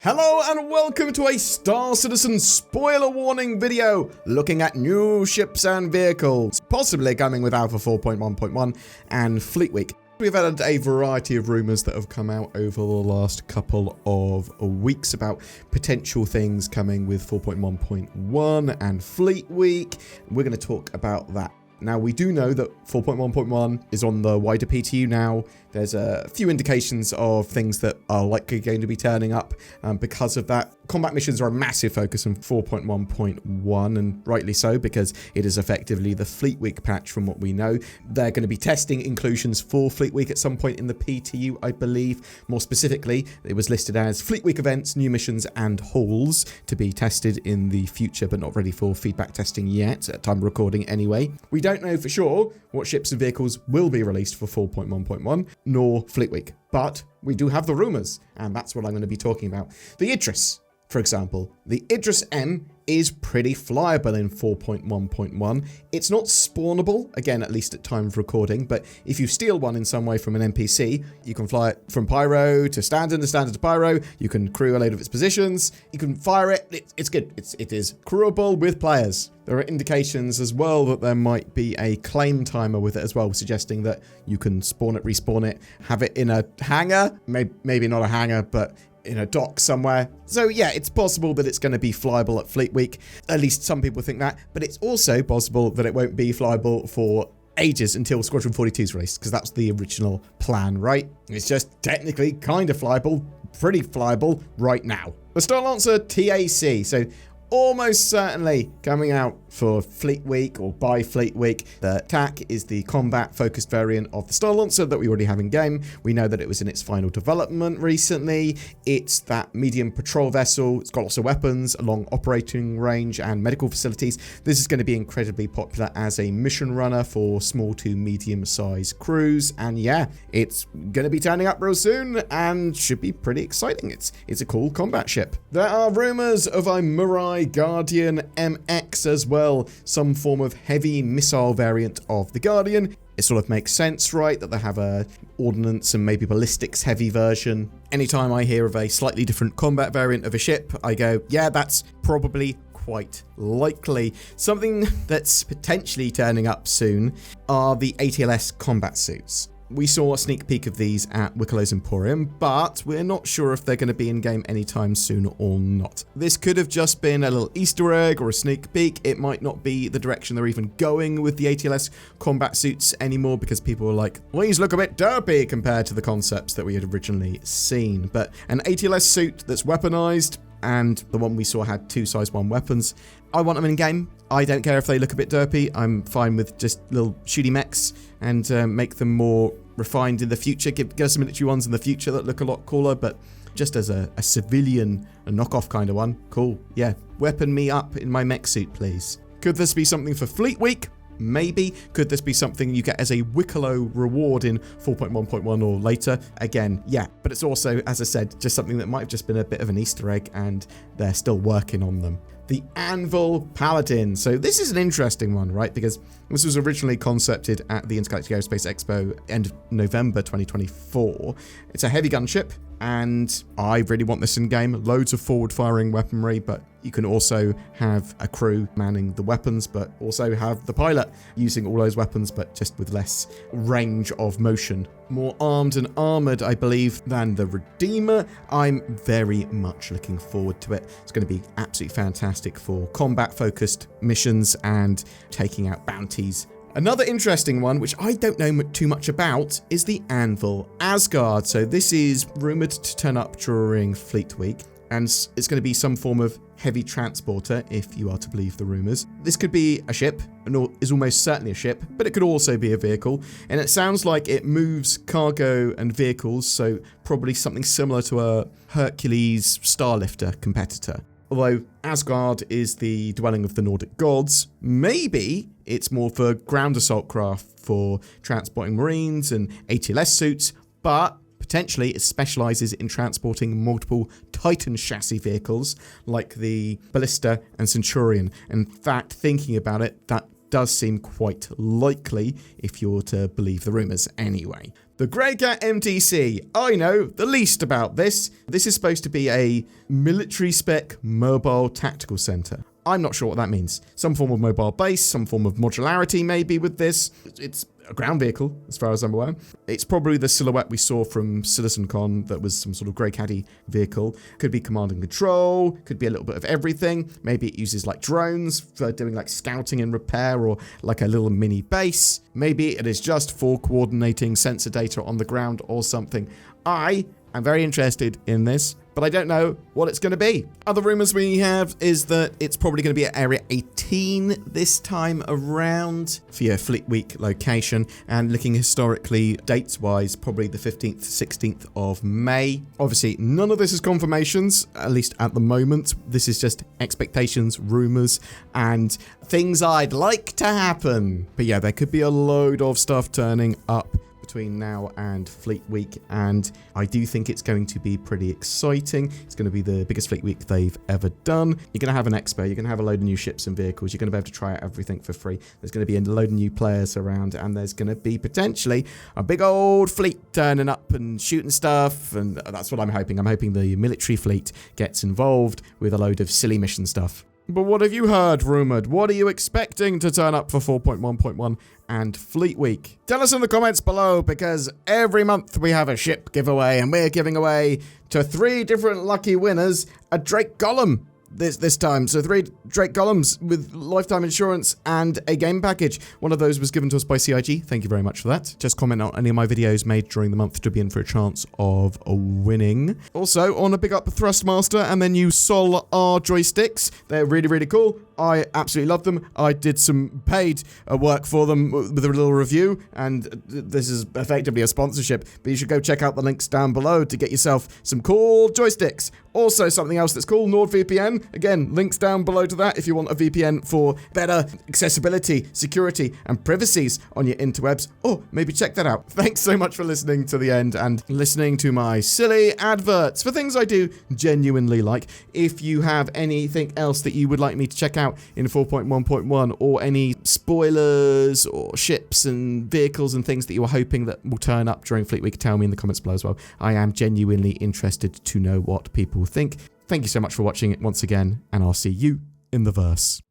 Hello and welcome to a Star Citizen spoiler warning video looking at new ships and vehicles, possibly coming with Alpha 4.1.1 and Fleet Week. We've had a variety of rumours that have come out over the last couple of weeks about potential things coming with 4.1.1 and Fleet Week. We're going to talk about that. Now, we do know that 4.1.1 is on the wider PTU now. There's a few indications of things that are likely going to be turning up because of that. Combat missions are a massive focus on 4.1.1, and rightly so, because it is effectively the Fleet Week patch from what we know. They're going to be testing inclusions for Fleet Week at some point in the PTU, I believe. More specifically, it was listed as Fleet Week events, new missions, and hauls to be tested in the future, but not ready for feedback testing yet, at time of recording anyway. We don't know for sure what ships and vehicles will be released for 4.1.1, nor Fleet Week. But we do have the rumours, and that's what I'm going to be talking about. The Idris, for example. The Idris M is pretty flyable in 4.1.1. It's not spawnable, again, at least at time of recording, but if you steal one in some way from an NPC, you can fly it from Pyro to Standard to Pyro. You can crew a load of its positions. You can fire it. It's good. It is crewable with players. There are indications as well that there might be a claim timer with it as well, suggesting that you can spawn it, respawn it, have it in a hangar, maybe not a hangar, but in a dock somewhere. So yeah, it's possible that it's going to be flyable at Fleet Week. At least some people think that, but it's also possible that it won't be flyable for ages until Squadron 42 is released, because that's the original plan, right? It's just technically kind of flyable, pretty flyable right now. The Star Lancer TAC, so almost certainly coming out for Fleet Week or by Fleet Week. The TAC is the combat-focused variant of the Star Lancer that we already have in game. We know that it was in its final development recently. It's that medium patrol vessel. It's got lots of weapons, a long operating range, and medical facilities. This is going to be incredibly popular as a mission runner for small to medium-sized crews. And yeah, it's going to be turning up real soon and should be pretty exciting. It's a cool combat ship. There are rumors of a Mirai Guardian MX as well, some form of heavy missile variant of the Guardian. It sort of makes sense, right, that they have a ordnance and maybe ballistics heavy version. Anytime I hear of a slightly different combat variant of a ship, I go, yeah, that's probably quite likely. Something that's potentially turning up soon are the ATLS combat suits. We saw a sneak peek of these at Cloud Imperium, but we're not sure if they're going to be in-game anytime soon or not. This could have just been a little Easter egg or a sneak peek. It might not be the direction they're even going with the ATLS combat suits anymore, because people were like, well, these look a bit derpy compared to the concepts that we had originally seen. But an ATLS suit that's weaponized, and the one we saw had 2 size 1 weapons. I want them in game. I don't care if they look a bit derpy. I'm fine with just little shooty mechs and make them more refined in the future. Give us some military ones in the future that look a lot cooler, but just as a civilian, a knockoff kind of one, cool. Yeah, weapon me up in my mech suit, please. Could this be something for Fleet Week? Maybe. Could this be something you get as a Wicklow reward in 4.1.1 or later? Again, yeah. But it's also, as I said, just something that might have just been a bit of an Easter egg, and they're still working on them. The Anvil Paladin. So this is an interesting one, right? Because this was originally concepted at the Intergalactic Aerospace Expo end of November 2024. It's a heavy gunship, and I really want this in game. Loads of forward-firing weaponry, but you can also have a crew manning the weapons, but also have the pilot using all those weapons, but just with less range of motion. More armed and armoured, I believe, than the Redeemer. I'm very much looking forward to it. It's going to be absolutely fantastic for combat-focused missions and taking out bounties. Another interesting one, which I don't know too much about, is the Anvil Asgard. So this is rumoured to turn up during Fleet Week, and it's going to be some form of heavy transporter, if you are to believe the rumours. This could be a ship, and is almost certainly a ship, but it could also be a vehicle, and it sounds like it moves cargo and vehicles, so probably something similar to a Hercules Starlifter competitor. Although Asgard is the dwelling of the Nordic gods, maybe it's more for ground assault craft for transporting marines and ATLS suits, but potentially it specialises in transporting multiple Titan chassis vehicles like the Ballista and Centurion. In fact, thinking about it, that does seem quite likely if you're to believe the rumours anyway. The Grey Cat MTC. I know the least about this. This is supposed to be a military spec mobile tactical centre. I'm not sure what that means. Some form of mobile base, some form of modularity maybe with this. It's a ground vehicle, as far as I'm aware. It's probably the silhouette we saw from CitizenCon that was some sort of Grey Caddy vehicle. Could be command and control, could be a little bit of everything. Maybe it uses like drones for doing like scouting and repair, or like a little mini base. Maybe it is just for coordinating sensor data on the ground or something. I am very interested in this, but I don't know what it's going to be. Other rumors we have is that it's probably going to be at Area 18 this time around for your Fleet Week location, and looking historically dates-wise, probably the 15th, 16th of May. Obviously, none of this is confirmations, at least at the moment. This is just expectations, rumors, and things I'd like to happen. But yeah, there could be a load of stuff turning up between now and Fleet Week, and I do think it's going to be pretty exciting. It's going to be the biggest Fleet Week they've ever done. You're going to have an expo, you're going to have a load of new ships and vehicles, you're going to be able to try out everything for free. There's going to be a load of new players around, and there's going to be potentially a big old fleet turning up and shooting stuff, and that's what I'm hoping. I'm hoping the military fleet gets involved with a load of silly mission stuff. But what have you heard rumoured? What are you expecting to turn up for 4.1.1 and Fleet Week? Tell us in the comments below, because every month we have a ship giveaway, and we're giving away to 3 different lucky winners a Drake Golem this time. So 3 Drake Golems with lifetime insurance and a game package. One of those was given to us by CIG. Thank you very much for that. Just comment on any of my videos made during the month to be in for a chance of winning. Also, I want to big up THRUSTMASTER and their new Sol R joysticks. They're really, really cool. I absolutely love them. I did some paid work for them with a little review, and this is effectively a sponsorship, but you should go check out the links down below to get yourself some cool joysticks. Also, something else that's cool, NordVPN. Again, links down below to that if you want a VPN for better accessibility, security, and privacies on your interwebs. Oh, maybe check that out. Thanks so much for listening to the end and listening to my silly adverts for things I do genuinely like. If you have anything else that you would like me to check out in 4.1.1, or any spoilers or ships and vehicles and things that you are hoping that will turn up during Fleet Week, tell me in the comments below as well. I am genuinely interested to know what people think. Thank you so much for watching it once again, and I'll see you in the verse.